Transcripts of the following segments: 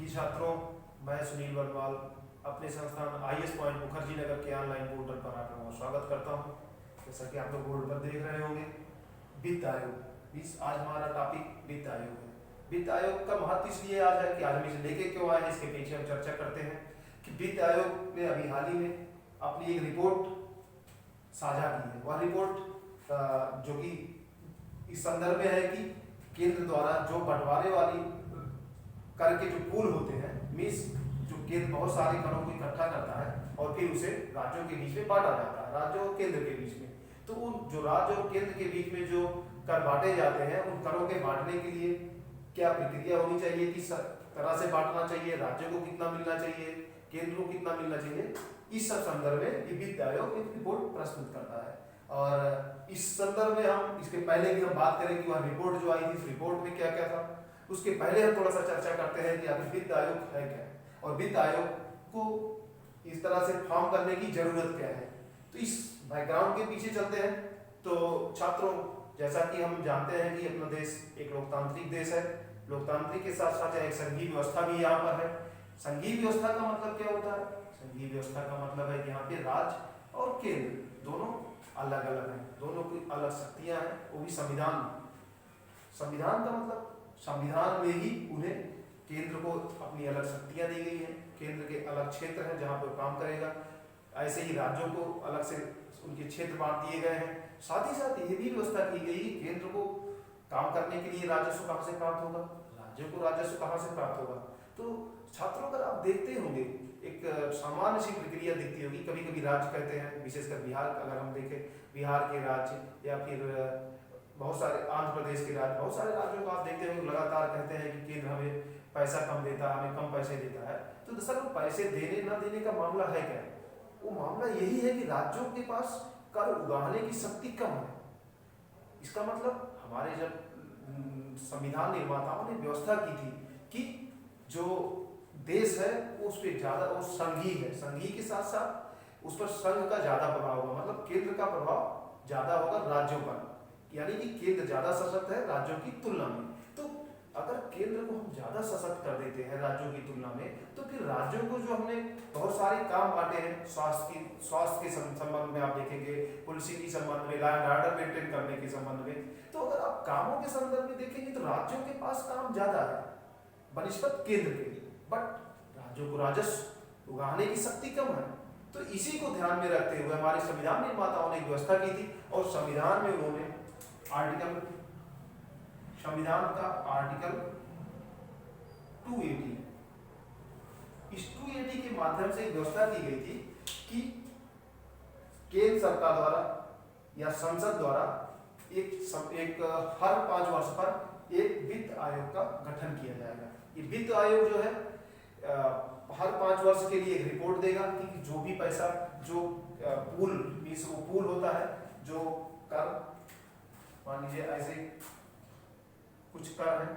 जी छात्रों, मैं सुनील वर्णवाल अपने संस्थान आईएएस पॉइंट मुखर्जी नगर के ऑनलाइन पोर्टल पर आप लोगों का स्वागत करता हूं। जैसा कि आप लोग बोर्ड पर देख रहे होंगे, वित्त आयोग। आज हमारा टॉपिक वित्त आयोग है। वित्त आयोग का महत्व इसलिए आज है कि आज हम इसे लेके क्यों आए हैं, इसके पीछे हम चर्चा करते हैं कि वित्त आयोग ने अभी हाल ही में अपनी एक रिपोर्ट साझा की है। वह रिपोर्ट जो कि इस संदर्भ में है कि केंद्र द्वारा जो बंटवारे वाली कर के जो पूल होते हैं, मीन्स जो केंद्र बहुत सारे करों को इकट्ठा करता है और फिर उसे राज्यों के बीच में बांटा जाता है, राज्य और केंद्र के बीच में। तो उन जो राज्य और केंद्र के बीच में जो कर बांटे जाते हैं, उन करों के बांटने के लिए क्या प्रक्रिया होनी चाहिए, किस तरह से बांटना चाहिए, राज्यों को कितना मिलना चाहिए, केंद्र को कितना मिलना चाहिए, इस सब संदर्भ में ये वित्त आयोग एक रिपोर्ट प्रस्तुत करता है। और इस संदर्भ में हम इसके पहले भी हम बात करें कि वह रिपोर्ट जो आई थी, इस रिपोर्ट में क्या क्या था, उसके पहले हम थोड़ा सा चर्चा करते हैं कि आखिर वित्त आयोग है क्या और वित्त आयोग को इस तरह से फॉर्म करने की जरूरत क्या है। तो इस बैकग्राउंड के पीछे चलते हैं। तो छात्रों, जैसा कि हम जानते हैं कि अपना देश एक लोकतांत्रिक देश है। लोकतांत्रिक के साथ साथ एक संघीय व्यवस्था भी यहाँ पर है। संघीय व्यवस्था का मतलब क्या होता है? संघीय व्यवस्था का मतलब है कि यहाँ पे राज्य और केंद्र दोनों अलग अलग हैं, दोनों की अलग शक्तियां हैं, वो भी संविधान का मतलब संविधान में ही उन्हें केंद्र को अपनी अलग शक्तियां दी गई हैं, केंद्र के अलग क्षेत्र हैं जहां पर काम करेगा। ऐसे ही राज्यों को अलग से उनके क्षेत्र बांट दिए गए हैं। साथ ही साथ ये भी व्यवस्था की गई कि केंद्र को काम करने के लिए राजस्व कहाँ से प्राप्त होगा, राज्यों को राजस्व कहाँ से प्राप्त होगा। तो छात्रों, अगर आप देखते होंगे एक सामान्य सी प्रक्रिया दिखती होगी। कभी कभी राज्य कहते हैं, विशेषकर बिहार, अगर हम देखें बिहार के राज्य या फिर बहुत सारे आंध्र प्रदेश के राज्य, बहुत सारे राज्यों को आप देखते होंगे लगातार कहते हैं कि केंद्र हमें पैसा कम देता है, हमें कम पैसे देता है। तो दरअसल वो पैसे देने न देने का मामला है क्या? वो मामला यही है कि राज्यों के पास कर उगाहने की शक्ति कम है। इसका मतलब हमारे जब संविधान निर्माताओं ने व्यवस्था की थी कि जो देश है वो उस पर ज्यादा, वो संघीय है, संघीय के साथ साथ उस पर संघ का ज्यादा प्रभाव होगा, मतलब केंद्र का प्रभाव ज्यादा होगा राज्यों पर, यानी कि केंद्र ज्यादा सशक्त है राज्यों की तुलना में। तो अगर केंद्र को हम ज्यादा सशक्त कर देते हैं राज्यों की तुलना में, तो फिर राज्यों को जो हमने बहुत सारे काम बांटे हैं, स्वास्थ्य के संबंध में आप देखेंगे, पुलिसिंग के संबंध में, लॉ एंड ऑर्डर मेंटेन करने के संबंध में, तो अगर आप कामों के संदर्भ में देखेंगे तो राज्यों के पास काम ज्यादा है बनिस्बत केंद्र के, बट राज्यों को राजस्व उगाने की शक्ति कम है। तो इसी को ध्यान में रखते हुए हमारे संविधान निर्माताओं ने एक व्यवस्था की थी और संविधान में उन्होंने संविधान का आर्टिकल 280, इस 280 के माध्यम से एक व्यवस्था की गई थी कि केंद्र सरकार द्वारा या संसद द्वारा एक हर 5 वर्ष पर एक वित्त आयोग का गठन किया जाएगा। ये वित्त आयोग जो है हर 5 वर्ष के लिए एक रिपोर्ट देगा कि जो भी पैसा, जो पूल, मीन्स वो पूल होता है जो कर, मान लीजिए ऐसे कुछ कर है,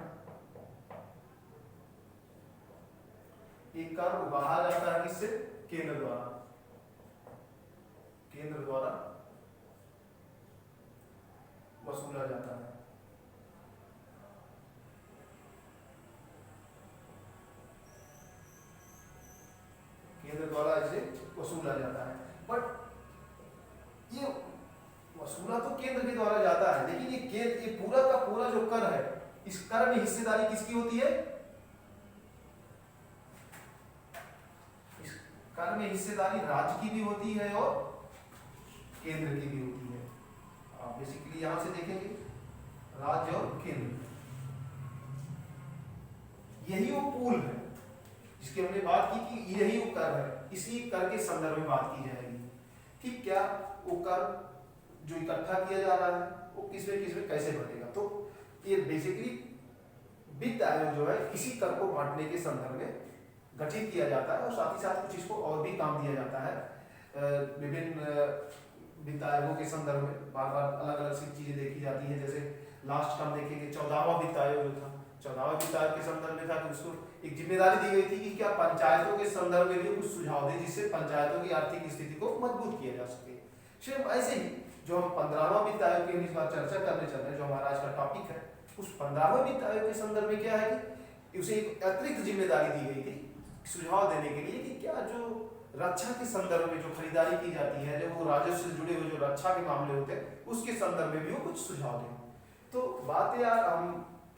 एक कर उगाहा जाता है किससे? केंद्र द्वारा, केंद्र द्वारा वसूला जाता है। केंद्र द्वारा इसे वसूला जाता है, बट ये वसूला तो केंद्र के द्वारा जाता है, लेकिन ये पूरा का पूरा जो कर है, इस कर में हिस्सेदारी किसकी होती है? इस कर में हिस्सेदारी राज्य की भी होती है और केंद्र की भी होती है। आप बेसिकली यहां से देखेंगे राज्य और केंद्र, यही वो पूल है जिसकी हमने बात की कि यही वो कर है। इसी कर के संदर्भ में बात की जाएगी कि क्या वो कर जो इकट्ठा किया जा रहा है वो किसमें कैसे बढ़ेगा। तो ये बेसिकली वित्त आयोग जो है इसी कर को बांटने के संदर्भ में गठित किया जाता है और साथ ही साथ कुछ इसको और भी काम दिया जाता है। विभिन्न वित्त आयोगों के संदर्भ में बार बार अलग अलग सी चीजें देखी जाती है। जैसे लास्ट हम देखेंगे 14वां वित्त आयोग जो था, 14वां वित्त आयोग के संदर्भ में था कि उसको एक जिम्मेदारी दी गई थी कि क्या पंचायतों के संदर्भ में भी कुछ सुझाव दे जिससे पंचायतों की आर्थिक स्थिति को मजबूत किया जा सके। सिर्फ ऐसे ही जो हम 15वां वित्त आयोग की इस बार चर्चा करने चल रहे हैं, जो हमारा आज का टॉपिक है, उस 15वें वित्त आयोग के संदर्भ में क्या है कि उसे एक अतिरिक्त जिम्मेदारी दी गई थी सुझाव देने के लिए कि क्या जो रक्षा के संदर्भ में जो खरीदारी की जाती है, जो वो राजस्व से जुड़े हुए जो रक्षा के मामले होते हैं उसके संदर्भ में भी वो कुछ सुझाव दें। तो बात यार हम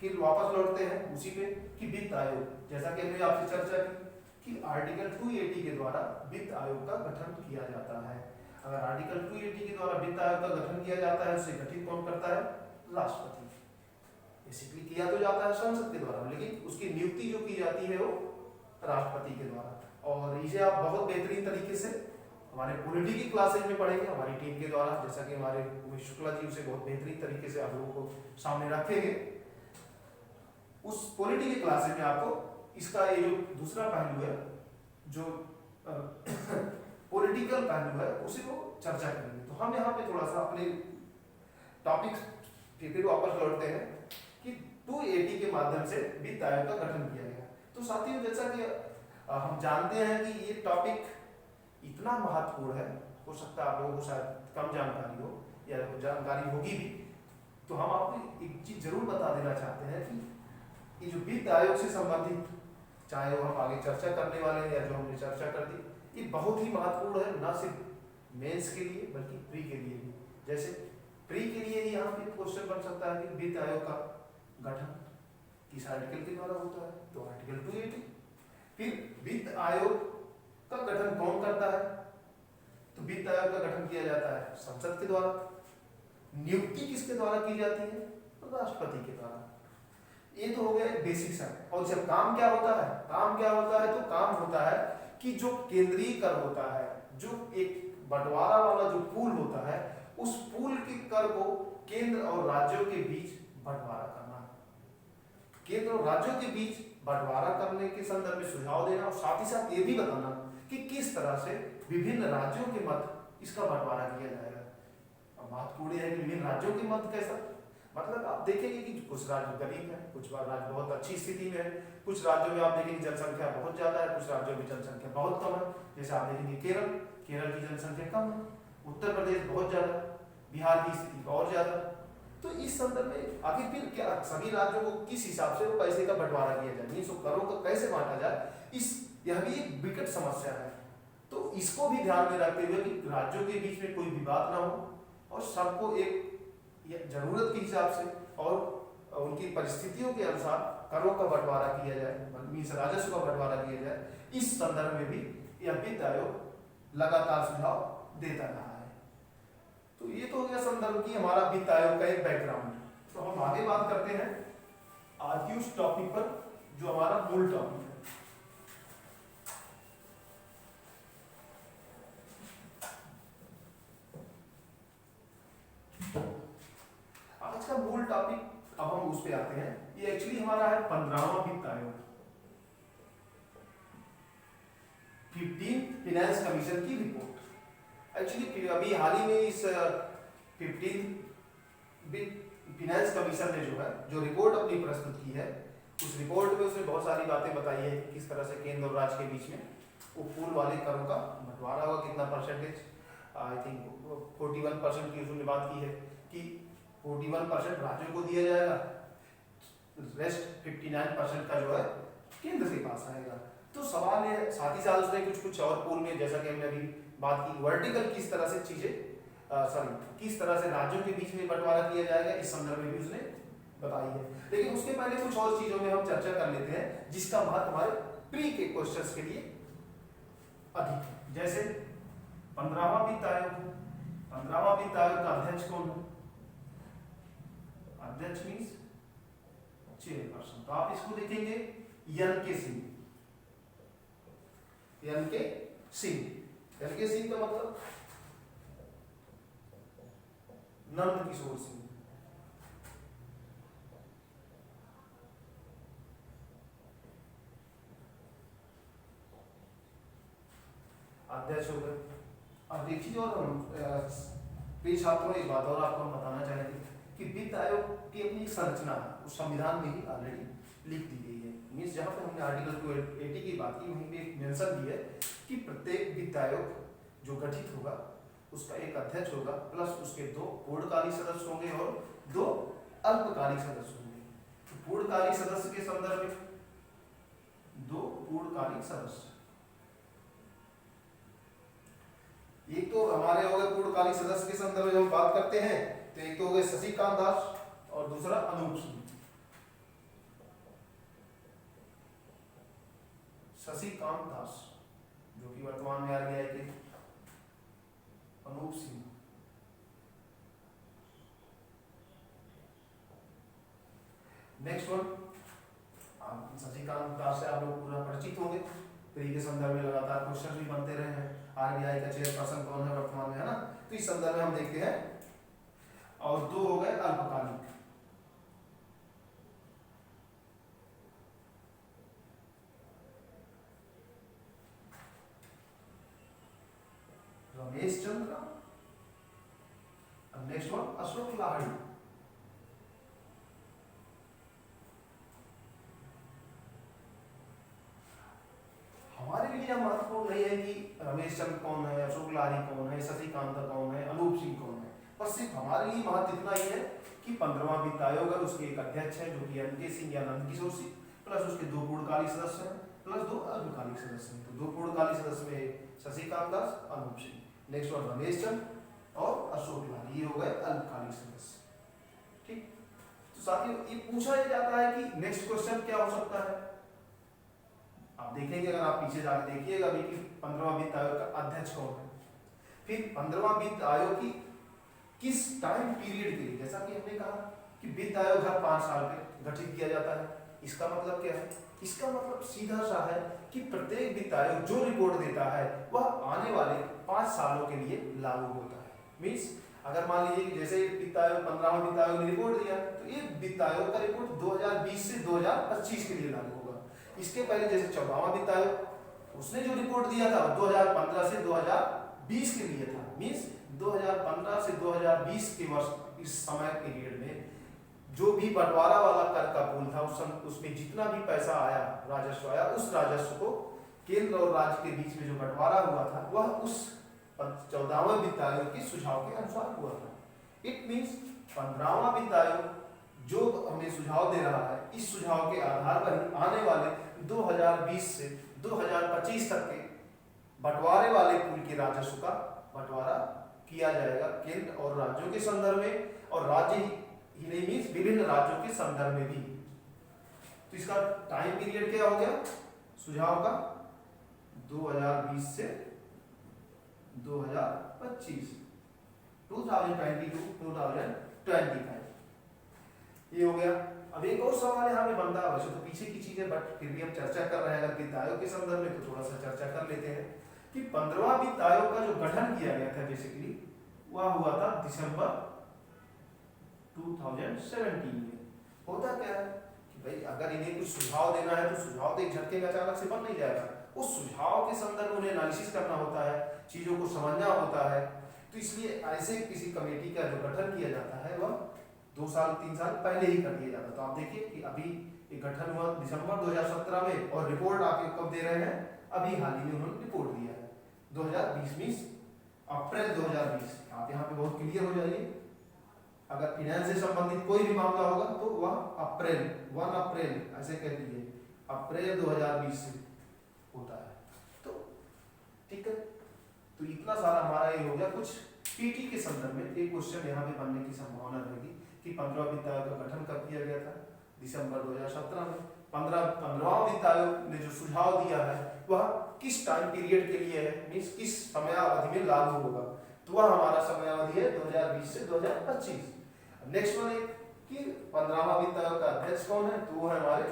फिर वापस लौटते हैं उसी पे कि वित्त आयोग, जैसा कि हमने आपसे चर्चा की कि आर्टिकल 280 के द्वारा वित्त आयोग का गठन किया जाता है। अगर आर्टिकल 280 के द्वारा वित्त आयोग का गठन किया जाता है, उसे गठित कौन करता है? राष्ट्रपति। बेसिकली किया तो जाता है संसद के द्वारा, लेकिन उसकी नियुक्ति जो की जाती है वो राष्ट्रपति के द्वारा। और इसे आप बहुत बेहतरीन तरीके से हमारे पॉलिटी की क्लासेज में पढ़ेंगे हमारी टीम के द्वारा, जैसा कि हमारे उमेश शुक्ला जी उसे बहुत बेहतरीन तरीके से आप लोगों को सामने रखेंगे। उस पॉलिटी की क्लासेज में आपको इसका ये जो दूसरा पहलू है, जो पॉलिटिकल पहलू है, उसे वो चर्चा करेंगे। तो हम यहाँ पे थोड़ा सा अपने टॉपिक फिर वापस लौटते हैं कि 280 के माध्यम से वित्त आयोग का गठन किया गया। तो साथियों, जैसा कि हम जानते हैं कि ये टॉपिक इतना महत्वपूर्ण है, हो सकता है आप लोगों को शायद कम जानकारी हो या जानकारी होगी भी, तो हम आपको एक चीज जरूर बता देना चाहते हैं कि ये जो वित्त आयोग से संबंधित, चाहे वो हम आगे चर्चा करने वाले हैं या जो हमने चर्चा कर दी, ये बहुत ही महत्वपूर्ण है, ना सिर्फ मेंस के लिए बल्कि प्री के लिए भी। जैसे प्री के लिए ही यहाँ पे क्वेश्चन बन सकता है कि वित्त आयोग का गठन किस आर्टिकल के द्वारा होता है, तो आर्टिकल 280। फिर वित्त आयोग का गठन कौन करता है? तो वित्त आयोग का गठन किया जाता है संसद के द्वारा। नियुक्ति किसके द्वारा की जाती है? तो राष्ट्रपति के द्वारा। ये तो हो गया बेसिक सा। और जब काम क्या होता है? काम क्या होता है? तो काम होता है कि जो केंद्रीय कर होता है, जो एक बंटवारा वाला जो पूल होता है, उस पूल के कर को केंद्र और राज्यों के बीच बंटवारा करना, केंद्र और राज्यों के बीच बंटवारा करने के संदर्भ में सुझाव देना, और साथ ही साथ ये भी बताना कि किस तरह से विभिन्न राज्यों के मत इसका बंटवारा किया जाएगा। अब महत्वपूर्ण है कि विभिन्न राज्यों के मत कैसा, मतलब आप देखेंगे कि कुछ राज्य गरीब है, कुछ राज्य बहुत अच्छी स्थिति में है, कुछ राज्यों में आप देखेंगे जनसंख्या बहुत ज्यादा है, कुछ राज्यों में जनसंख्या बहुत कम है। जैसे आप देखेंगे केरल की जनसंख्या कम है, उत्तर प्रदेश बहुत ज्यादा, बिहार की स्थिति और ज्यादा। तो इस संदर्भ में आखिर फिर क्या सभी राज्यों को किस हिसाब से वो पैसे का बंटवारा किया जाए, सो करों को कैसे बांटा जाए, यह भी एक विकट समस्या है। तो इसको भी ध्यान में रखते हुए कि राज्यों के बीच में कोई विवाद ना हो और सबको एक जरूरत के हिसाब से और उनकी परिस्थितियों के अनुसार करों का बंटवारा किया जाए, मीन्स राजस्व का बंटवारा किया जाए। इस संदर्भ में भी यह वित्त आयोग लगातार सुझाव देता रहा है। तो ये तो हो गया संदर्भ की हमारा वित्त आयोग का एक बैकग्राउंड। तो हम आगे बात करते हैं आज की उस टॉपिक पर जो हमारा मूल टॉपिक है। आज का मूल टॉपिक, अब हम उस पे आते हैं। ये एक्चुअली हमारा है 15वां वित्त आयोग, 15th फाइनेंस कमीशन की रिपोर्ट। एक्चुअली अभी हाल ही में इस 15th फाइनेंस कमीशन ने जो रिपोर्ट अपनी प्रस्तुत की है, उस रिपोर्ट में उसने बहुत सारी बातें बताई है कि किस तरह से केंद्र और राज्य के बीच में वो पूल वाले करों का बंटवारा होगा, कितना परसेंटेज, आई थिंक 41% की उसने बात की है कि 41% राज्यों को दिया जाएगा, रेस्ट 59% का जो है केंद्र के पास आएगा। तो सवाल है, साथ ही साथ उसने कुछ और पूल में, जैसा कि हमने अभी बात की, वर्टिकल किस तरह से चीजें किस तरह से राज्यों के बीच में बंटवारा किया जाएगा, इस संदर्भ में भी उसने बताई है। लेकिन उसके पहले कुछ और चीजों में हम चर्चा कर लेते हैं जिसका महत्व हमारे प्री के क्वेश्चंस के लिए अधिक है। जैसे 15वां वित्त आयोग, 15वां वित्त आयोग का अध्यक्ष कौन है? अध्यक्ष मीन्स चेयरपर्सन। तो आप इसको देखेंगे NK. Singh, NK. Singh. NK. Singh का मतलब नंद किशोर सिंह। अध्यक्ष हो गए। अब देखिए, और प्रिय छात्रों, एक बात और आपको हम बताना चाहेंगे कि वित्त आयोग की अपनी एक संरचना उस संविधान में ही ऑलरेडी लिख दी गई है। मीन्स जहाँ पे हमने आर्टिकल 280 की बात की, वहीं पे एक मेंशन दी है कि प्रत्येक वित्त आयोग जो गठित होगा उसका एक अध्यक्ष होगा, प्लस उसके 2 पूर्णकालिक सदस्य होंगे और 2 अल्पकालिक सदस्य होंगे। तो पूर्णकालिक सदस्य के संदर्भ में दो पूर्णकालिक सदस्य। एक तो हमारे हो गए पूर्णकालिक सदस्य के संदर्भ में हम बात करते हैं, तो एक तो हो गए शशिकांत दास और दूसरा अनूप सिंह। शशिकांत दास जो कि वर्तमान में आरबीआई के, अनूप सिंह। नेक्स्ट वन, शशिकांत दास से आप लोग पूरा परिचित होंगे, प्री के संदर्भ में लगातार क्वेश्चन भी बनते रहे हैं। आरबीआई का चेयरपर्सन कौन है वर्तमान में, है ना, तो इस संदर्भ में हम देखते हैं। और दो हो गए अल्पकालिक, रमेश चंद्र और नेक्स्ट वन अशोक लाहिड़ी। हमारे लिए महत्वपूर्ण नहीं है कि रमेश चंद्र कौन है, अशोक लाहिड़ी कौन है, शशिकांत कौन है, अनूप सिंह कौन है, पर सिर्फ हमारे लिए महत्व इतना ही है कि 15वां वित्त आयोग है, उसके एक अध्यक्ष है जो कि एनके सिंह या नंदकिशोर सिंह, प्लस उसके दो पूर्णकालिक सदस्य हैं, प्लस दो अल्पकालिक सदस्य हैं। तो दो पूर्णकालिक सदस्य में शशिकांत दास, अनूप सिंह, नेक्स्ट वन रमेश चंद्र और अशोक लाहिड़ी, ये हो गए अल्पकालिक सदस्य। ठीक, तो साथियों ये पूछा जाता है कि नेक्स्ट क्वेश्चन क्या हो सकता है। आप देखेंगे, अगर आप पीछे जाकर देखिएगा भी कि 15वां वित्त आयोग का अध्यक्ष कौन है, फिर 15वां वित्त आयोग की किस टाइम पीरियड के लिए, जैसा कि हमने कहा कि वित्त आयोग हर 5 साल पे गठित किया जाता है। इसका मतलब क्या है, इसका मतलब सीधा सा है कि प्रत्येक वित्त आयोग जो रिपोर्ट देता है वह आने वाले 5 सालों के लिए लागू होता है। मीन्स अगर मान लीजिए कि जैसे वित्त आयोग 15वां वित्त आयोग ने रिपोर्ट दिया, तो ये वित्त आयोग का रिपोर्ट 2020 से 2025 के लिए लागू होगा। इसके पहले जैसे 14वां वित्त आयोग, उसने जो रिपोर्ट दिया था 2015 से 2020 के लिए था। मीन्स 2015 से 2020 के वर्ष, इस समय पीरियड में जो भी बंटवारा वाला कर का पूल था, उसमें जितना भी पैसा आया, राजस्व आया, उस राजस्व को केंद्र और राज्य के बीच में जो बंटवारा हुआ था वह उस 14वां वित्त आयोग के सुझाव के अनुसार हुआ था। इट मीन्स 15वां वित्त आयोग जो हमें सुझाव दे रहा है, इस सुझाव के आधार पर ही आने वाले 2020 से 2025 तक के बंटवारे वाले पूल के राजस्व का बंटवारा किया जाएगा केंद्र और राज्यों के संदर्भ में, और राज्य ही नहीं मीन्स विभिन्न राज्यों के संदर्भ में भी। तो इसका टाइम पीरियड क्या हो गया सुझाव का, 2020 से 2025, 2022 2025, ये हो गया। अब एक और सवाल यहाँ पे बनता है, वैसे तो पीछे की चीजें बट फिर भी हम चर्चा कर रहे हैं अगर वित्त आयोग के संदर्भ में, तो थोड़ा सा चर्चा कर लेते हैं कि 15वां वित्त आयोग का जो गठन किया गया था बेसिकली वह हुआ था दिसंबर 2017 में। होता क्या है कि भाई अगर इन्हें कुछ सुझाव देना है तो सुझाव तो एक झटके में अचानक से बन नहीं जाएगा, उस सुझाव के संदर्भ में उन्हें एनालिसिस करना होता है, चीजों को समझना होता है। तो इसलिए ऐसे किसी कमेटी का जो गठन किया जाता है वह 2 साल 3 साल पहले ही कर दिया जाता है। तो आप देखिए कि अभी ये गठन हुआ दिसंबर 2017 में और रिपोर्ट आपके कब दे रहे हैं, अभी हाल ही में उन्होंने रिपोर्ट दिया है 2020 मीन्स अप्रैल 2020। आप यहाँ पे बहुत क्लियर हो जाइए, अगर फाइनेंस से संबंधित कोई भी मामला होगा तो वह अप्रैल 1 अप्रैल ऐसे कह दीजिए, अप्रैल 2020 से होता है। तो ठीक है, तो इतना सारा हमारा ये हो गया। कुछ पीटी के संदर्भ में एक क्वेश्चन यहाँ पे बनने की संभावना रहेगी कि 15वां वित्त आयोग का गठन कब किया गया था, दिसंबर 2017 में। 15वां वित्त आयोग ने जो सुझाव दिया है वह किस टाइम पीरियड के लिए है, मीन्स किस समयावधि में लागू होगा, तो वह हमारा समयावधि है 2020 से 2025। नेक्स्ट वन है कि 15वां वित्त आयोग का अध्यक्ष कौन है, तो वो है हमारे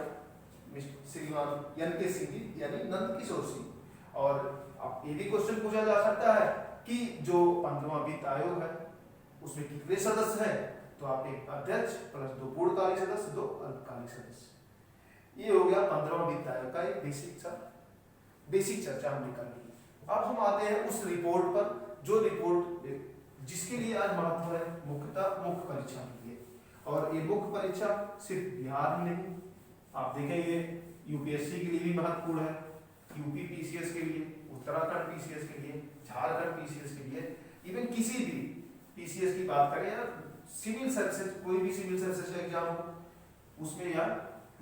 श्रीमान एनके सिंह जी यानी नंदकिशोर सिंह। और अब ये भी क्वेश्चन पूछा जा सकता है कि जो 15वां वित्त आयोग है उसमें कितने सदस्य हैं, तो आप एक अध्यक्ष प्लस 2 पूर्णकालिक सदस्य 2 अल्पकालिक सदस्य। ये हो गया 15वां वित्त आयोग का एक बेसिक चर्चा हमने कर ली। अब हम आते हैं उस रिपोर्ट पर जो रिपोर्ट जिसके लिए आज महत्व है मुख्यतः मुख्य परीक्षा के लिए। और ये मुख्य परीक्षा सिर्फ बिहार में नहीं, आप देखेंगे यूपीएससी के लिए भी महत्वपूर्ण है, यूपी पीसीएस के लिए, उत्तराखंड पीसीएस के लिए, झारखंड पीसीएस के लिए, इवन किसी भी पीसीएस की बात करें या सिविल सर्विसेज, कोई भी सिविल सर्विसेज का एग्जाम हो उसमें यह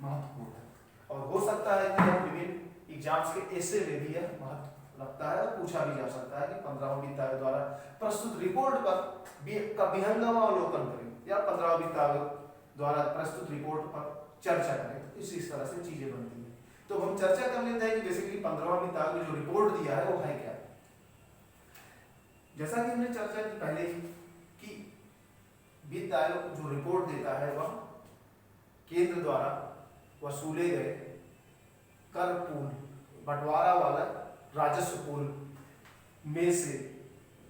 महत्वपूर्ण है। और हो सकता है कि हम विभिन्न एग्जाम्स के ऐसे में भी यह महत्व रखता है और पूछा भी जा सकता है कि 15वां वित्त आयोग द्वारा प्रस्तुत रिपोर्ट का विहंगम अवलोकन करें या 15वां वित्त आयोग द्वारा प्रस्तुत रिपोर्ट पर चर्चा करें। तो इस तरह से चीजें बनती हैं। तो हम चर्चा कर लेते हैं कि बेसिकली 15वां वित्त आयोग ने जो रिपोर्ट दिया है वो है क्या। जैसा कि हमने चर्चा की पहले ही कि वित्त आयोग जो रिपोर्ट देता है वह केंद्र द्वारा वसूले गए कर पूल बंटवारा वाला राजस्व पूल में से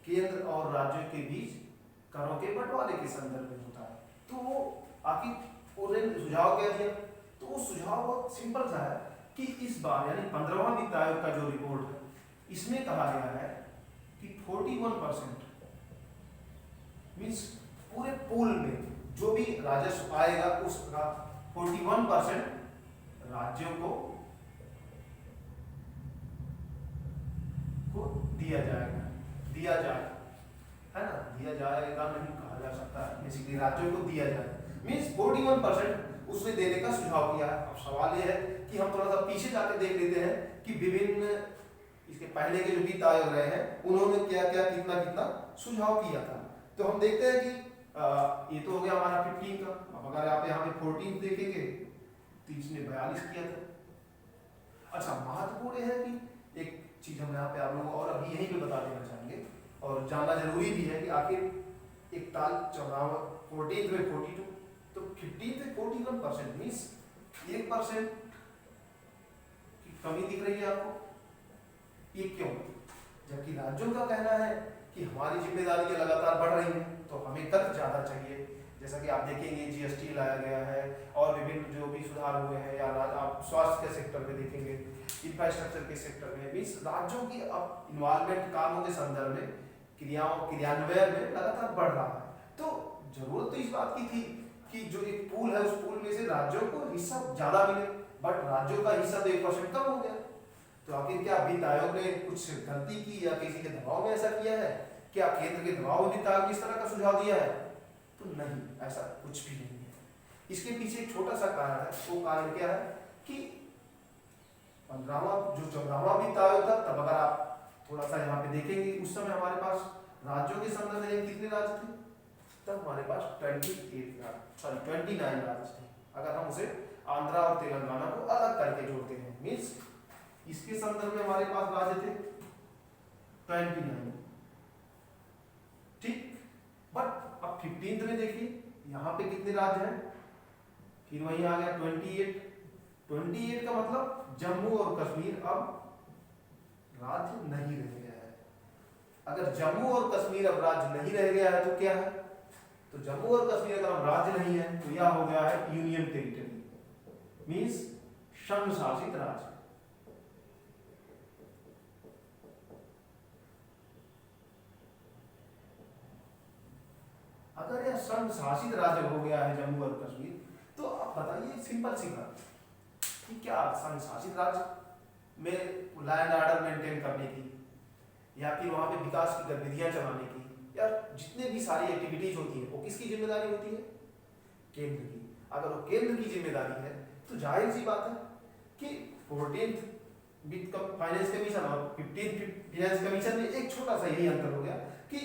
केंद्र और राज्यों के बीच करों के बंटवारे के संदर्भ में होता है। तो वो आखिर उन्होंने सुझाव क्या दिया, तो वो सुझाव बहुत सिंपल सा है कि इस बार यानी 15वां वित्त आयोग का जो रिपोर्ट है इसमें कहा गया है कि 41% मीन्स पूरे पूल में जो भी राजस्व आएगा उसका 41% राज्यों को दिया जाएगा, दिया जाए, है ना, दिया जाएगा नहीं कहा जा सकता है, बेसिकली राज्यों को दिया जाए मीन्स 41% उसमें देने का सुझाव किया है। अब सवाल यह है कि हम थोड़ा सा पीछे जाके देख लेते हैं कि विभिन्न इसके पहले के जो वित्त आयोग रहे हैं उन्होंने क्या क्या कितना कितना सुझाव किया था। तो हम देखते हैं कि ये तो हो गया हमारा 15 का। अब अगर आप यहाँ पे 14 देखेंगे तो इसने 42 किया था। अच्छा, महत्वपूर्ण है कि एक चीज हम यहाँ पे आप लोगों को और अभी यहीं पे बता देना चाहेंगे और जानना जरूरी भी है कि आखिर 14 में 42 तो 15 में 41% मीन्स 1% की कमी दिख रही है आपको। ये क्यों? जबकि राज्यों का कहना है कि हमारी जिम्मेदारी लगातार बढ़ रही है तो हमें कर ज्यादा चाहिए। जैसा कि आप देखेंगे जीएसटी लाया गया है और विभिन्न जो भी सुधार हुए हैं या आप स्वास्थ्य के सेक्टर में देखेंगे, इंफ्रास्ट्रक्चर के सेक्टर में भी राज्यों की अब इन्वॉल्वमेंट कामों के संदर्भ में क्रियान्वयन में लगातार बढ़ रहा है। तो जरूरत तो इस बात की थी कि जो एक पूल है उस पूल में से राज्यों को हिस्सा ज्यादा मिले, बट राज्यों का हिस्सा तो 1% कम हो गया। तो आखिर क्या वित्त आयोग ने कुछ गलती की या किसी के दबाव में ऐसा किया है? क्या केंद्र के दबाव में वित्त आयोग ने इस तरह का सुझाव दिया है? तो नहीं, ऐसा कुछ भी नहीं है। इसके पीछे एक छोटा सा कारण है। वो कारण क्या है कि 14वां वित्त आयोग था तब अगर आप थोड़ा सा यहाँ पे देखेंगे उस समय हमारे पास राज्यों के संदर्भ में कितने राज्य थे? तब हमारे पास 29 राज्य थे। अगर हम उसे आंध्रा और तेलंगाना को अलग करके जोड़ते हैं मीन्स इसके संदर्भ में हमारे पास राज्य थे 29, ठीक। बट अब 15 में देखिए यहाँ पे कितने राज्य हैं, फिर वही आ गया 28 का मतलब जम्मू और कश्मीर अब राज्य नहीं रह गया है। अगर जम्मू और कश्मीर अब राज्य नहीं रह गया है तो क्या है? तो जम्मू और कश्मीर अगर अब राज्य नहीं है तो यह हो गया है यूनियन टेरिटरी मीन्स संघ शासित राज्य। अगर यह संघ शासित राज्य हो गया है जम्मू और कश्मीर तो आप बताइए सिंपल सी बात कि क्या संघ शासित राज्य में लैंड ऑर्डर मेंटेन करने की या फिर वहां पे विकास की गतिविधियां चलाने की या जितने भी सारी एक्टिविटीज होती है वो किसकी जिम्मेदारी होती है? केंद्र की। अगर वो केंद्र की जिम्मेदारी है तो जाहिर सी बात है कि 14th वित्त फाइनेंस कमीशन और 15th फाइनेंस कमीशन में एक छोटा सा यही अंतर हो गया कि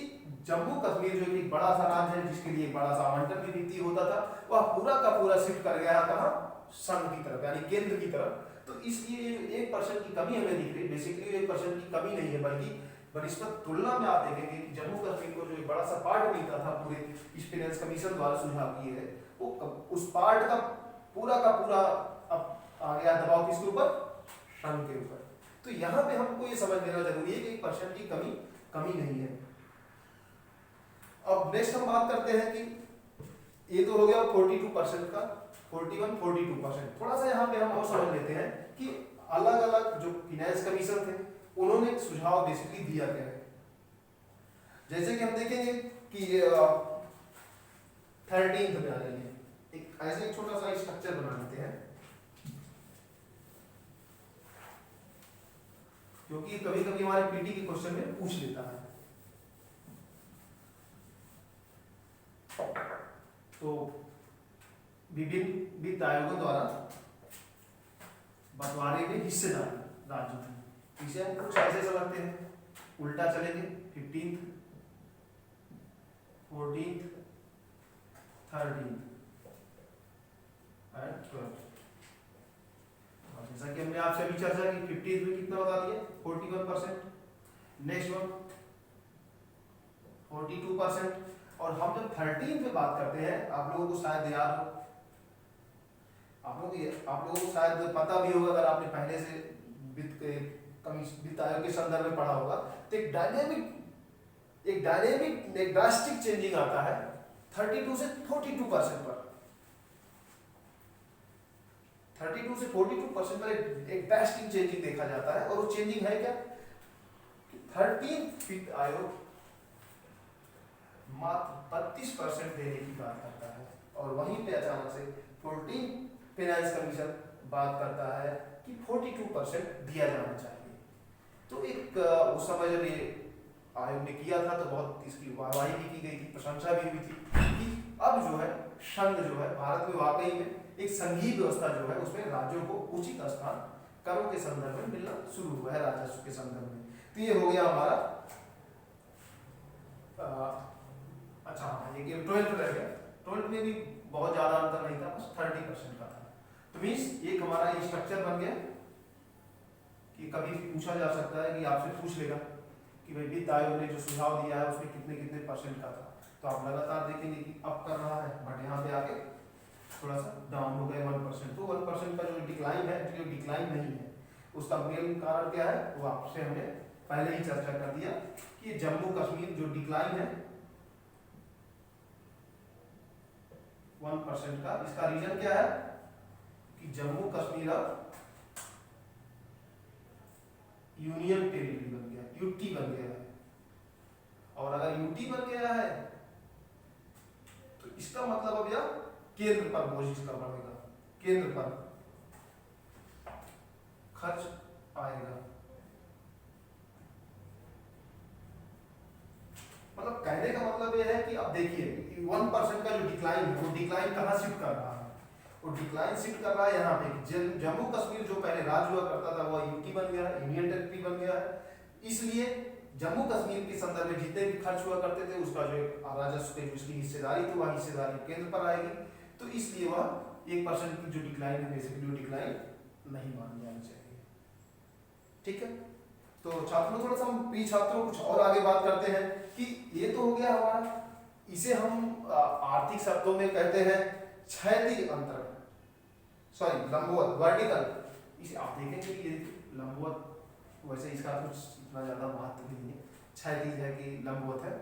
जम्मू कश्मीर जो एक बड़ा सा राज्य है जिसके लिए बड़ा सा आवंटन भी वित्तीय होता था वह पूरा का पूरा शिफ्ट कर गया कहाँ? संघ की तरफ यानी केंद्र की तरफ। तो इसलिए 1% की कमी हमें दिख रही है। बेसिकली 1% की कमी नहीं है बल्कि बनिस्बत तुलना में आप देखेंगे कि जम्मू कश्मीर को जो एक बड़ा सा पार्ट मिलता था पूरे इस फाइनेंस कमीशन द्वारा सुझाव किए गए वो उस पार्ट का पूरा अब आ गया दबाव किसके ऊपर? संघ के ऊपर। तो यहाँ पे हमको ये समझ लेना जरूरी है कि 1% की कमी नहीं है। अब नेक्स्ट हम बात करते हैं कि ये तो हो गया 42% का, 42%। थोड़ा सा यहाँ पे हम और समझ लेते हैं कि अलग अलग जो फाइनेंस कमीशन थे उन्होंने सुझाव बेसिकली दिया गया है। जैसे कि हम देखेंगे कि 13th में आ जाएंगे एक ऐसे एक छोटा सा स्ट्रक्चर बना लेते हैं क्योंकि कभी कभी हमारे पीटी के क्वेश्चन में पूछ लेता है। तो विभिन्न वित्त आयोगों द्वारा बंटवारे में हिस्सेदारी राज्यों की। इसे हम कुछ ऐसे समझते हैं, उल्टा चलेंगे 15th 14th 13th and 12th। जैसा कि हमने आपसे अभी चर्चा की 15th में कितना बता दिया 41%, नेक्स्ट वन 42%। और हम जब 13th में बात करते हैं, आप लोगों को शायद याद हो, आप लोगों को शायद पता भी होगा अगर आपने पहले से वित्त आयोग के संदर्भ में पढ़ा होगा, तो एक ड्रास्टिक चेंजिंग आता है 32 से 42% पर। 32 से 42% पर एक ड्रास्टिक चेंजिंग देखा जाता है। और वो चेंजिंग है क्या, 13th वित्त आयोग मात्र 32% देने की बात करता है, और वहीं पे अचानक से 14th फाइनेंस कमीशन बात करता है कि 42% दिया जाना चाहिए। तो एक उस समय जब ये आयोग ने किया था तो बहुत इसकी वाहवाही भी की गई थी, प्रशंसा भी हुई थी कि अब जो है संघ जो है भारत में वाकई में एक संघीय व्यवस्था जो है उसमें राज्यों को उचित स्थान करों के संदर्भ में मिलना शुरू हुआ है, राजस्व के संदर्भ में। तो ये हो गया हमारा अच्छा हाँ, ये 12th रह गया। 12th में भी बहुत ज्यादा अंतर नहीं था, बस 30% का था। तो मीन्स एक हमारा ये स्ट्रक्चर बन गया कि कभी पूछा जा सकता है कि आपसे पूछ लेगा कि भाई वित्त आयोग ने जो सुझाव दिया है उसमें कितने कितने % का था। तो आप लगातार देखेंगे कि अप कर रहा है, बट यहाँ पे आके थोड़ा सा डाउन हो गया 1%। तो 1% का जो डिक्लाइन है, जो डिक्लाइन नहीं है, उसका मेन कारण क्या है वो आपसे हमने पहले ही चर्चा कर दिया कि जम्मू कश्मीर जो डिक्लाइन है 1% का, इसका रीजन क्या है कि जम्मू कश्मीर अब यूनियन टेरिटरी बन गया, यूटी बन गया है। और अगर यूटी बन गया है तो इसका मतलब अब यह केंद्र पर बोझ इसका बढ़ेगा, केंद्र पर खर्च आएगा। मतलब कहने का मतलब यह है कि अब देखिए 1% का जो डिक्लाइन है वो डिक्लाइन कहाँ शिफ्ट कर रहा है, वो डिक्लाइन शिफ्ट कर रहा है यहाँ पे। जम्मू कश्मीर जो पहले राज्य हुआ करता था वो यूटी बन गया है, यूनियन टेरिटरी बन गया है। इसलिए जम्मू कश्मीर के संदर्भ में जितने भी खर्च हुआ करते थे उसका जो राजस्व की जिसकी हिस्सेदारी थी वह हिस्सेदारी केंद्र पर आएगी। तो इसलिए वह 1% की जो डिक्लाइन है बेसिकली डिक्लाइन नहीं मानी जानी चाहिए। ठीक है, तो छात्रों थोड़ा सा हम छात्रों कुछ और आगे बात करते हैं कि ये तो हो गया हमारा, इसे हम आर्थिक शब्दों में कहते हैं क्षैतिज अंतर, सॉरी लंबवत वर्टिकल। इसे आप देखेंगे कि लंबवत वैसे इसका कुछ इतना ज़्यादा महत्व नहीं है, क्षैतिज है कि लंबवत है,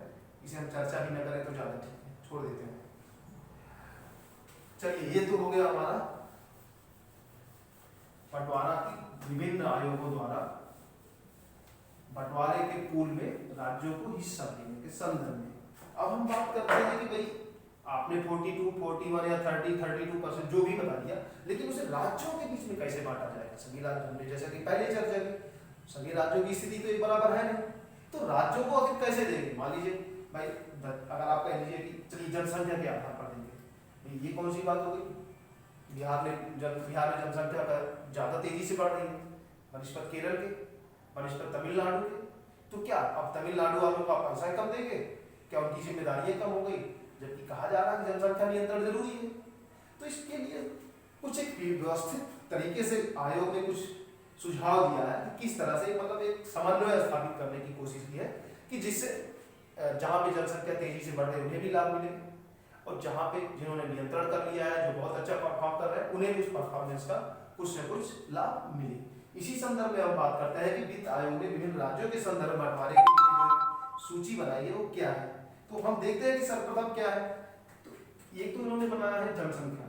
इसे हम चर्चा भी न करें तो ज़्यादा ठीक है, छोड़ देते हैं। चलिए ये तो हो गया हमारा बंटवारा की विभिन्न आयोगों द्वारा बंटवारे के पूल में राज्यों को हिस्सा देने के संदर्भ में। अब हम बात करते हैं कि भाई आपने 42, 41 या 30, 32% जो भी बता दिया, लेकिन उसे राज्यों के बीच में कैसे बांटा जाएगा। सभी राज्यों में, जैसा कि पहले चर्चा की, सभी राज्यों की स्थिति तो एक बराबर है नहीं, तो राज्यों को आखिर कैसे देंगे। मान लीजिए भाई अगर आप कह लीजिए कि चलिए जनसंख्या के आधार पर देंगे, ये कौन सी बात हो गई। बिहार में जनसंख्या का ज़्यादा तेजी से बढ़ रही है बनिस्पत केरल के, बनिस्पत तमिलनाडु के। तो क्या अब तमिलनाडु वालों को आप पैसा कम देंगे, क्या उनकी जिम्मेदारियां कम हो गई, जबकि कहा जा रहा है कि जनसंख्या नियंत्रण जरूरी है। तो इसके लिए कुछ एक व्यवस्थित तरीके से आयोग ने कुछ सुझाव दिया है कि किस तरह से मतलब एक समन्वय स्थापित करने की कोशिश की है कि जिससे जहाँ पे जनसंख्या तेजी से बढ़ रही है उन्हें भी लाभ मिले, और जहाँ पे जिन्होंने नियंत्रण कर लिया है, जो बहुत अच्छा परफॉर्म कर रहे हैं, उन्हें भी उस परफॉर्मेंस का कुछ न कुछ लाभ मिले। इसी संदर्भ में हम बात करते हैं कि वित्त आयोग ने विभिन्न राज्यों के संदर्भ में बंटवारे के लिए जो सूची बनाई है वो क्या है। तो हम देखते हैं कि सर्वप्रथम क्या है। तो एक तो उन्होंने बनाया है जनसंख्या,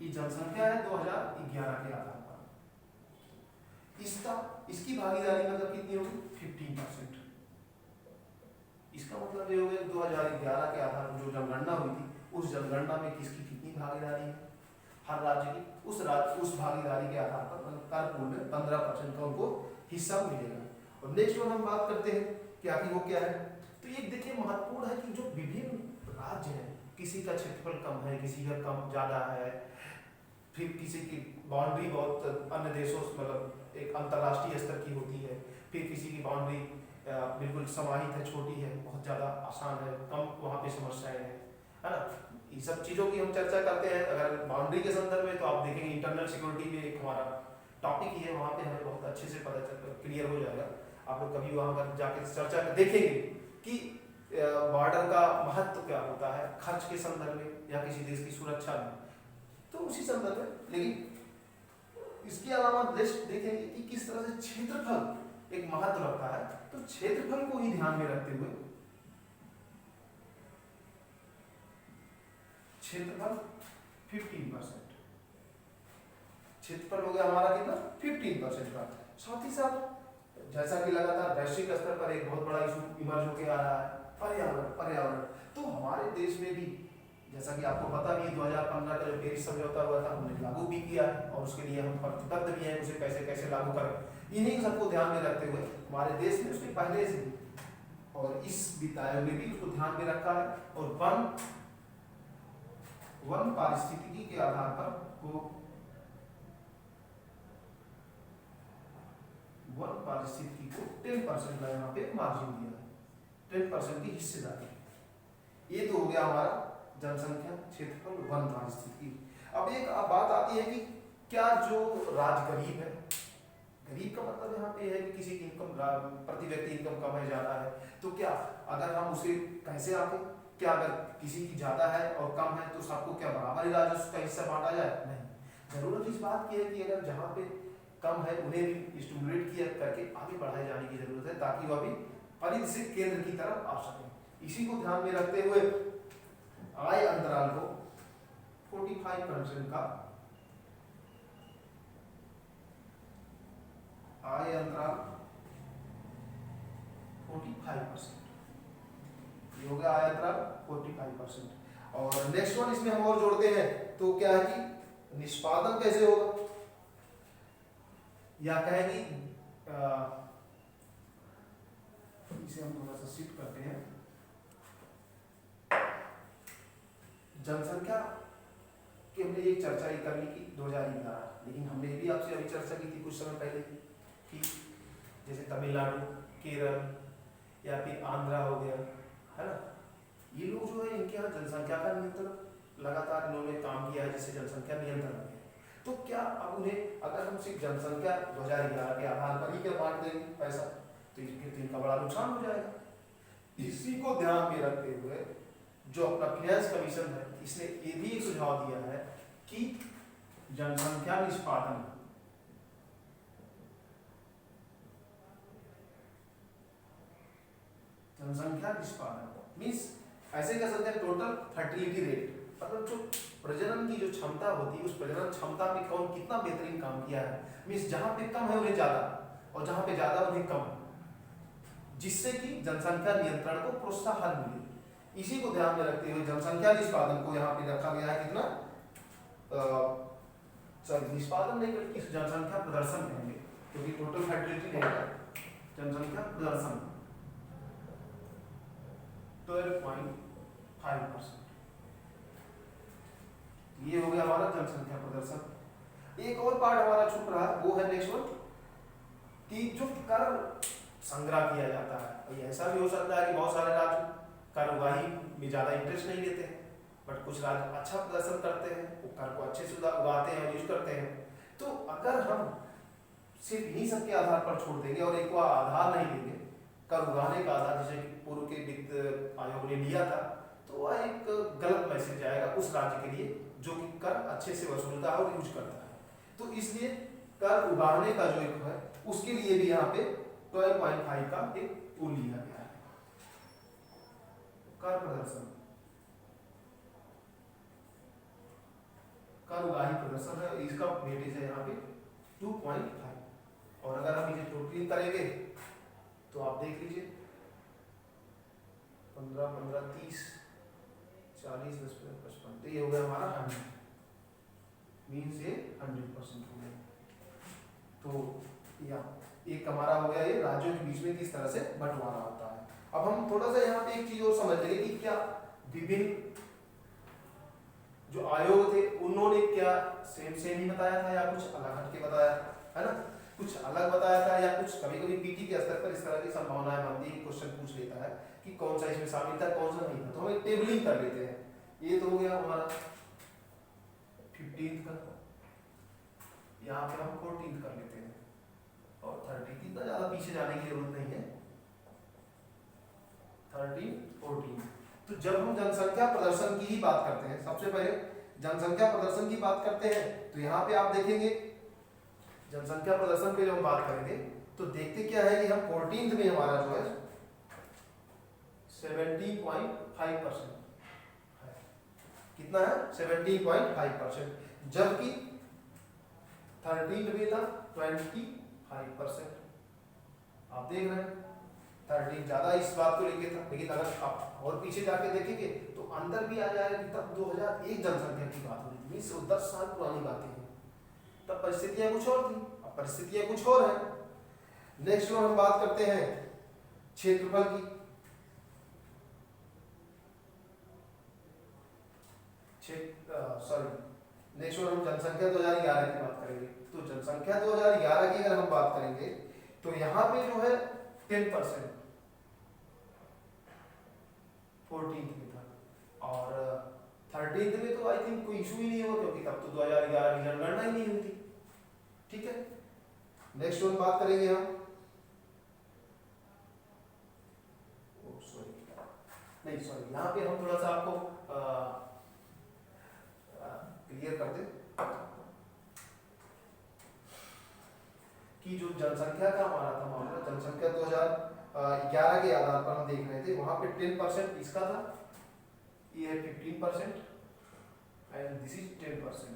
ये जनसंख्या है 2011 के आधार पर। इसकी भागीदारी मतलब कितनी होगी 15%। इसका मतलब ये हो गया 2011 के आधार पर जो जनगणना हुई थी उस जनगणना में किसकी कितनी भागीदारी है हर राज्य की, उस भागीदारी के आधार पर मतलब कर पूल में 15% का उनको हिस्सा मिलेगा। और नेक्स्ट वन हम बात करते हैं कि आखिर वो क्या है। तो ये देखिए महत्वपूर्ण है कि जो विभिन्न राज्य हैं, किसी का क्षेत्रफल कम है, किसी का कम ज़्यादा है, फिर किसी की बाउंड्री बहुत अन्य देशों से मतलब एक अंतर्राष्ट्रीय स्तर की होती है, फिर किसी की बाउंड्री बिल्कुल समाहित है, छोटी है, बहुत ज़्यादा आसान है, कम वहाँ पे समस्याएं हैं, है ना। ये सब चीज़ों की हम चर्चा करते हैं। अगर बाउंड्री के संदर्भ में तो आप देखेंगे इंटरनल सिक्योरिटी में एक हमारा टॉपिक ही है, वहाँ पे हमें बहुत अच्छे से पता चल क्लियर हो जाएगा। आप लोग कभी वहाँ पर जाके चर्चा देखेंगे कि बॉर्डर का महत्व क्या होता है खर्च के संदर्भ में या किसी देश की सुरक्षा में, तो उसी संदर्भ में। लेकिन इसके अलावा देखेंगे कि किस तरह से क्षेत्रफल एक महत्व रखता है, तो क्षेत्रफल को ही ध्यान में रखते हुए क्षेत्रफल 15%, क्षेत्रफल हो गया हमारा कितना 15% का। साथ ही साथ जैसा कि लगातार वैश्विक स्तर पर एक बहुत बड़ा इशू इमर्ज होकर आ रहा है पर्यावरण। तो हमारे देश में भी जैसा कि आपको पता भी 2015 का जो पेरिस समझौता हुआ था हमने लागू भी किया है और उसके लिए हम प्रतिबद्ध भी हैं उसे कैसे कैसे लागू करें। इन्हीं सबको ध्यान में रखते हुए हमारे देश में उसके पहले से और इस वित्त आयोग ने भी उसको ध्यान में रखा है और वन पारिस्थितिकी के आधार पर वो वन पारिस्थितिकी को 10% का यहाँ पे मार्जिन दिया है, 10% की हिस्सेदारी। ये तो हो गया हमारा जनसंख्या, क्षेत्रफल, वन पारिस्थितिकी। अब एक बात आती है कि क्या जो राज्य गरीब है, गरीब का मतलब यहाँ पे है कि किसी की इनकम प्रति व्यक्ति इनकम कम है ज्यादा है, तो क्या अगर हम उसे कैसे आके क्या अगर किसी की ज्यादा है और कम है तो सबको क्या बराबर ही राजस्व का हिस्सा बांटा जाए? नहीं, जरूरत इस बात की है कि अगर जहाँ पे कम है उन्हें भी स्टिमुलेट किया करके आगे बढ़ाए जाने की जरूरत है ताकि वह भी परिधि से केंद्र की तरफ आ सके। इसी को ध्यान में रखते हुए आय अंतराल को 45% का आय अंतराल 45%, ये हो गया आय अंतराल 45%। और नेक्स्ट वन इसमें हम और जोड़ते हैं तो क्या है कि निष्पादन कैसे होगा, या कहेंगे इसे हम थोड़ा सा शिफ्ट करते हैं। जनसंख्या की हमने एक चर्चा ही करनी की 2011, लेकिन हमने भी आपसे अभी चर्चा की थी कुछ समय पहले कि जैसे तमिलनाडु, केरल या फिर आंध्रा हो गया, है ना, ये लोग जो है इनके यहाँ जनसंख्या का नियंत्रण लगातार इन्होंने काम किया है जिससे जनसंख्या नियंत्रण में है। तो क्या अब उन्हें अगर हम सिर्फ जनसंख्या 2011 के आधार पर ही क्या बांट देंगे पैसा तो इनका बड़ा नुकसान हो जाएगा। इसी को ध्यान में रखते हुए जो अपना फाइनेंस कमीशन है इसने ये भी एक सुझाव दिया है कि जनसंख्या निष्पादन मीन्स ऐसे कह सकते हैं टोटल फर्टिलिटी रेट, मतलब जो प्रजनन की जो क्षमता होती है उस प्रजनन क्षमता में कौन कितना बेहतरीन काम किया है। मीन्स जहां पे कम है उन्हें ज्यादा और जहां पे ज्यादा उन्हें कम, जिससे कि जनसंख्या नियंत्रण को प्रोत्साहन मिले। इसी को ध्यान में रखते हुए जनसंख्या निष्पादन को यहाँ पे रखा गया है कितना निष्पादन नहीं बल्कि जनसंख्या प्रदर्शन कहेंगे क्योंकि टोटल फर्टिलिटी नहीं है, जनसंख्या प्रदर्शन 12.5%। ये हो गया हमारा जनसंख्या प्रदर्शन। एक और पार्ट हमारा छूट रहा है वो है नेक्स्ट वन कि जो कर संग्रह किया जाता है। ऐसा भी हो सकता है कि बहुत सारे राज्य कर उगाही में ज्यादा इंटरेस्ट नहीं लेते हैं बट कुछ राज्य अच्छा प्रदर्शन करते हैं, वो कर को अच्छे से उगाते हैं और यूज करते हैं। तो अगर हम सिर्फ इन्हीं सबके आधार पर छोड़ देंगे और एक आधार नहीं देंगे कर उगाने का आधार जैसे कि पूर्व के वित्त आयोग ने लिया था, तो वह एक गलत मैसेज जाएगा उस राज्य के लिए जो कि कर अच्छे से वसूलता है और यूज करता है। तो इसलिए कर उगाने का जो एक है उसके लिए भी यहाँ पे 12.5 का एक टूल लिया गया है। कर प्रदर्शन, कर उगाही प्रदर्शन है, इसका वेटेज है यहाँ पे 2.5। और अगर हम इसे टोटलिंग करेंगे तो आप देख लीजिए 15, 15, 30, 40, 10, 55, तो ये हो गया हमारा 100 मीन्स ये 100% हो गया। तो या एक हमारा हो गया ये राज्यों के बीच में किस तरह से बंटवारा होता है। अब हम थोड़ा सा यहाँ पे एक चीज और समझ लेंगे कि क्या विभिन्न जो आयोग थे उन्होंने क्या सेम सेम ही बताया था या कुछ अलग हट के बताया था, है ना, कुछ अलग बताया था या कुछ कभी कभी पीटी के स्तर पर इस तरह की संभावनाएं बनती है, क्वेश्चन पूछ लेता है कि कौन सा इसमें शामिल था कौन सा नहीं था, तो हम एक टेबलिंग कर लेते हैं। ये तो हो गया हमारा 15th का, यहाँ पे हम 14th कर लेते हैं और 13th, इतना ज्यादा पीछे जाने की जरूरत नहीं है। 13, 14, तो जब हम जनसंख्या प्रदर्शन की ही बात करते हैं, सबसे पहले जनसंख्या प्रदर्शन की बात करते हैं, तो यहाँ पे आप देखेंगे जनसंख्या प्रदर्शन पे जब हम बात करेंगे तो देखते क्या है कि हम 14th में हमारा जो है 17.5% है, कितना है 17.5%, जबकि 13th में था 25%। आप देख रहे हैं 13 ज्यादा इस बात को लेके था, लेकिन अगर आप और पीछे जाके देखेंगे तो अंदर भी आ जाएगा कि तब 2001 जनसंख्या की बात हो रही थी, 10 साल पुरानी बातें हैं, तब परिस्थितियां कुछ और थी, अब परिस्थितियां कुछ और हैं। नेक्स्ट हम बात करते हैं क्षेत्रफल की। नेक्स्ट हम जनसंख्या 2011 की बात करेंगे, तो जनसंख्या 2011 की अगर हम बात करेंगे तो यहाँ पे जो है 10% 14th में था, और 13th में तो आई थिंक कोई इशू ही नहीं होगा क्योंकि तब तो 2011 की जनगणना ही नहीं हुई थी। ठीक है, नेक्स्ट वन बात करेंगे हम, सॉरी यहाँ पे हम थोड़ा सा आपको क्लियर कर दें कि जो जनसंख्या का हमारा था मामला, जनसंख्या 2011 के आधार पर हम देख रहे थे, वहां पे 10% इसका था, ये है 15% एंड दिस इज 10%।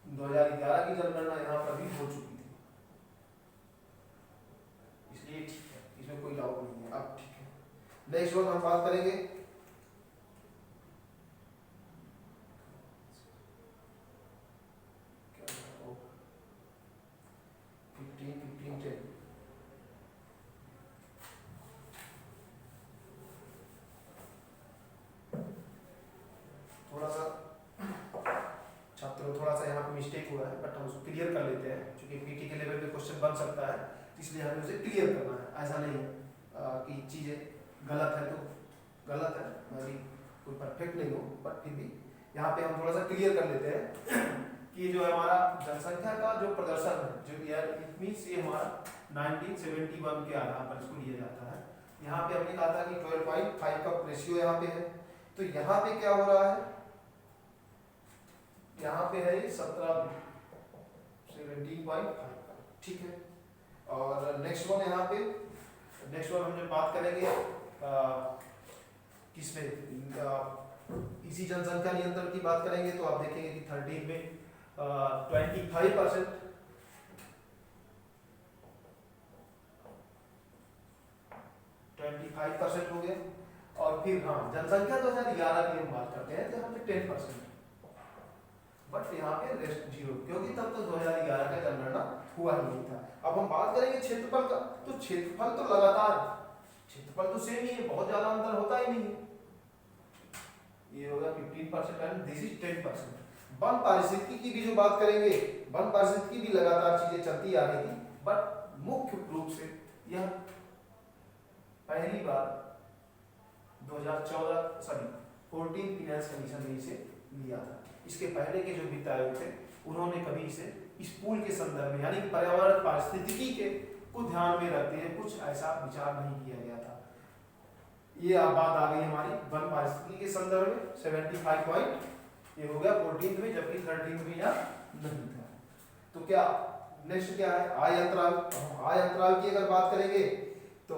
2011 की जनगणना यहाँ पर भी हो चुकी थी, इसलिए ठीक है, इसमें कोई डाउट नहीं है, अब ठीक है। नेक्स्ट वन हम बात करेंगे थोड़ा सा यहाँ पे मिस्टेक हुआ है, बट हम उसको क्लियर कर लेते हैं क्योंकि पीटी के लेवल पे क्वेश्चन बन सकता है, इसलिए हमें उसे क्लियर करना है। ऐसा नहीं है कि चीज़ें गलत है तो गलत है, मैं भी कोई परफेक्ट नहीं हूँ, बट फिर भी यहाँ पे हम थोड़ा सा क्लियर कर लेते हैं कि जो हमारा जनसंख्या का जो प्रदर्शन है, जो यार इट मीन्स ये हमारा 1971 के आधार पर इसको लिया जाता है। यहाँ पे हमने कहा था कि 12.5 का रेशियो यहाँ पे है, तो यहाँ पे क्या हो रहा है, यहाँ पे है 17.5, ठीक है। और नेक्स्ट वन यहाँ पे, नेक्स्ट वन हम जब बात करेंगे किसमें, इसी जनसंख्या नियंत्रण की बात करेंगे तो आप देखेंगे कि 13 में 25% 25% हो गया, और फिर हाँ जनसंख्या 2011 की हम बात करते हैं तो यहाँ पे 10%, बट यहाँ पे रेस्ट 0 क्योंकि तब तो 2011 का जनगणना हुआ ही नहीं था। अब हम बात करेंगे क्षेत्रफल का, तो क्षेत्रफल तो लगातार, क्षेत्रफल तो सेम ही है, बहुत ज्यादा अंतर होता ही नहीं है, ये होगा 15% एंड दिस इज 10%। वन पारिस्थितिकी की भी जो बात करेंगे, वन पारिस्थितिकी भी लगातार चीजें चलती आ रही थी, बट मुख्य रूप से यह पहली बार 14 फिनेंस कमीशन ने इसे लिया था। इसके पहले के जो वित्त आयोग थे उन्होंने कभी इसे इस पूल के संदर्भ में यानी पर्यावरण पारिस्थितिकी के को ध्यान में रखते हुए कुछ ऐसा विचार नहीं किया गया था। ये बात आ गई हमारी वन पारिस्थितिकी के संदर्भ में 75 पॉइंट, ये हो गया 14th में, जबकि 13th में यह नहीं था। तो क्या नेक्स्ट क्या है, आय अंतराल। आय अंतराल की अगर बात करेंगे तो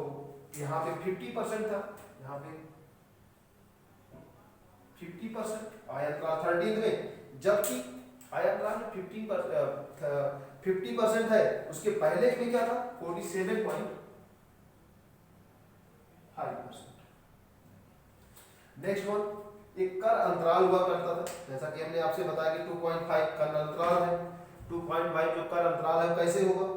यहाँ पे 50% था, यहाँ पे 50% आय अंतराल 13th में, जबकि आय अंतराल में 50% है, उसके पहले में क्या था 47.5%। नेक्स्ट वन, एक कर अंतराल हुआ करता था, जैसा कि हमने आपसे बताया कि 2.5 कर अंतराल है। 2.5 जो कर अंतराल है कैसे होगा,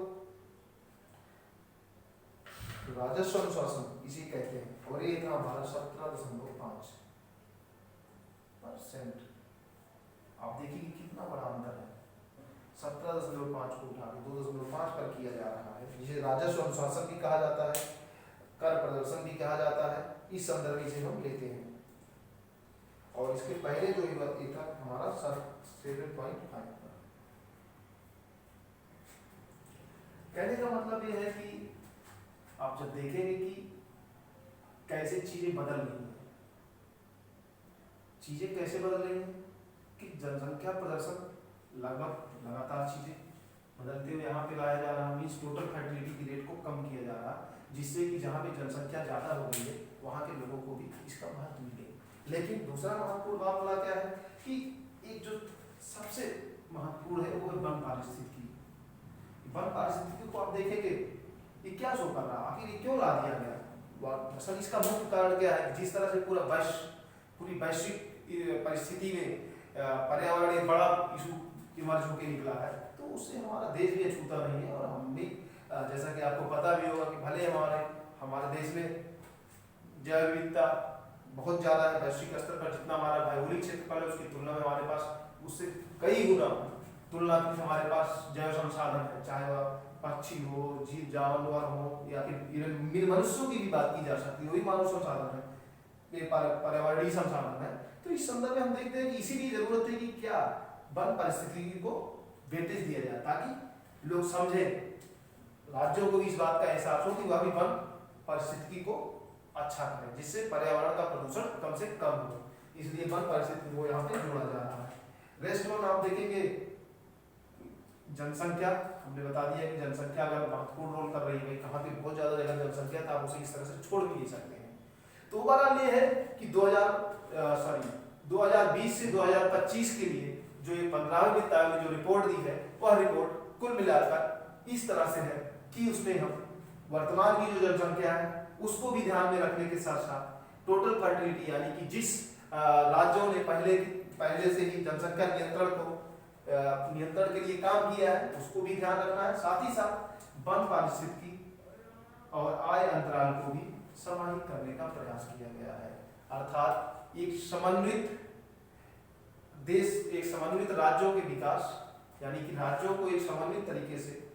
राजस्व अनुशासन इसी कहते हैं, और ये था हमारा 17.5। 15.5 को उठा के 2.5 पर किया जा रहा है, जिसे राजस्व अनुशासन भी कहा जाता है, कर प्रदर्शन भी कहा जाता है। इस संदर्भ से हम लेते हैं। और इसके पहले जो ये था हमारा 7.5 पर। कहने का मतलब ये है कि आप जब देखेंगे कि कैसे चीजें बदल रही हैं, चीजें कैसे बदल रही हैं कि जनसंख्या प्रदर्शन लगभग लगातार चीजें बदलते हुए यहाँ पे लाया जा रहा है। मीन्स टोटल फर्टिलिटी की रेट को कम किया जा रहा है, जिससे कि जहाँ पे जनसंख्या ज़्यादा हो गई है वहाँ के लोगों को भी इसका महत्व मिले। लेकिन दूसरा महत्वपूर्ण मामला क्या है कि एक जो सबसे महत्वपूर्ण है वो है वन पारिस्थितिकी। वन पारिस्थितिकी को आप देखेंगे ये क्या शो कर रहा है, आखिर ये क्यों ला दिया गया। असल इसका मुख्य कारण क्या है, जिस तरह से पूरी वैश्विक परिस्थिति में पर्यावरण एक बड़ा इशू इमर्ज होकर निकला है, तो उससे हमारा देश भी अछूता नहीं है। और हम भी जैसा कि आपको पता भी होगा कि भले हमारे देश में जैव विविधता बहुत ज़्यादा है वैश्विक स्तर पर, जितना हमारा भौगोलिक क्षेत्रफल है उसकी तुलना में हमारे पास उससे कई गुना तुलनात्मक हमारे पास जैव संसाधन है, चाहे वह पक्षी हो, जीव जानवर हो, या फिर मनुष्यों की भी बात की जा सकती है, वही मानव संसाधन है, ये पर्यावरणीय संसाधन है। तो इस संदर्भ में हम देखते हैं कि इसीलिए जरूरत है कि क्या वन परिस्थितिकी को वेटेज दिया जाए, ताकि लोग समझें, राज्यों को भी इस बात का एहसास हो कि वह भी वन परिस्थितिकी को अच्छा करें, जिससे पर्यावरण का प्रदूषण कम से कम हो। इसलिए वन परिस्थितिकी को यहाँ पे जोड़ा जा रहा है। रेस्ट वन आप देखेंगे जनसंख्या, हमने बता दिया कि जनसंख्या अगर महत्वपूर्ण रोल कर रही है, कहाँ पे बहुत ज्यादा जगह जनसंख्या था, उसे इस तरह से छोड़ भी नहीं सकते हैं। तो ओवरऑल ये है कि 2020 से 2025 के लिए जो ये 15वें वित्त आयोग ने जो रिपोर्ट दी है, वह रिपोर्ट कुल मिलाकर इस तरह से है कि उसमें हम वर्तमान की जो जनसंख्या है उसको भी ध्यान में रखने के साथ साथ टोटल फर्टिलिटी, यानी कि जिस राज्यों ने पहले से ही जनसंख्या नियंत्रण के लिए काम किया है उसको भी ध्यान रखना है। साथ ही साथ वन पारिस्थितिकी और आय अंतराल को भी समाहित करने का प्रयास किया गया है। अर्थात एक समन्वित देश, एक समन्वित राज्यों के विकास, यानी कि राज्यों को एक समन्वित तरीके से